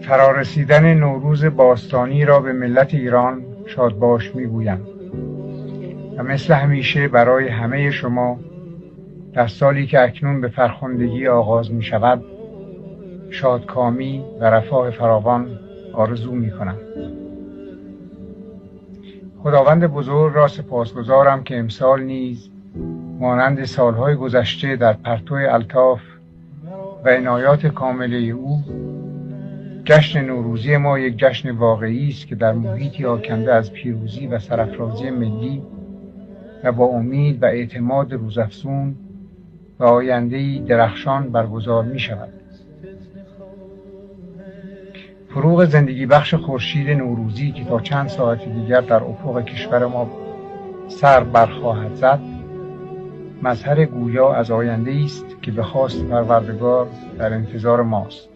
فرارسیدن نوروز باستانی را به ملت ایران شادباش می‌گویم و مثل همیشه برای همه شما در سالی که اکنون به فرخندگی آغاز می‌شود شادکامی و رفاه فراوان آرزو می‌کنم. خداوند بزرگ را سپاسگزارم که امسال نیز مانند سالهای گذشته در پرتو الطاف و عنایات کامله او جشن نوروزی ما یک جشن واقعی است که در محیطی آکنده از پیروزی و سرافرازی ملی و با امید و اعتماد روزافزون و آینده‌ای درخشان برگزار می شود. فروغ زندگی بخش خورشید نوروزی که تا چند ساعت دیگر در افق کشور ما سر برخواهد زد مظهر گویا از آینده‌ای است که به خواست پروردگار در انتظار ماست.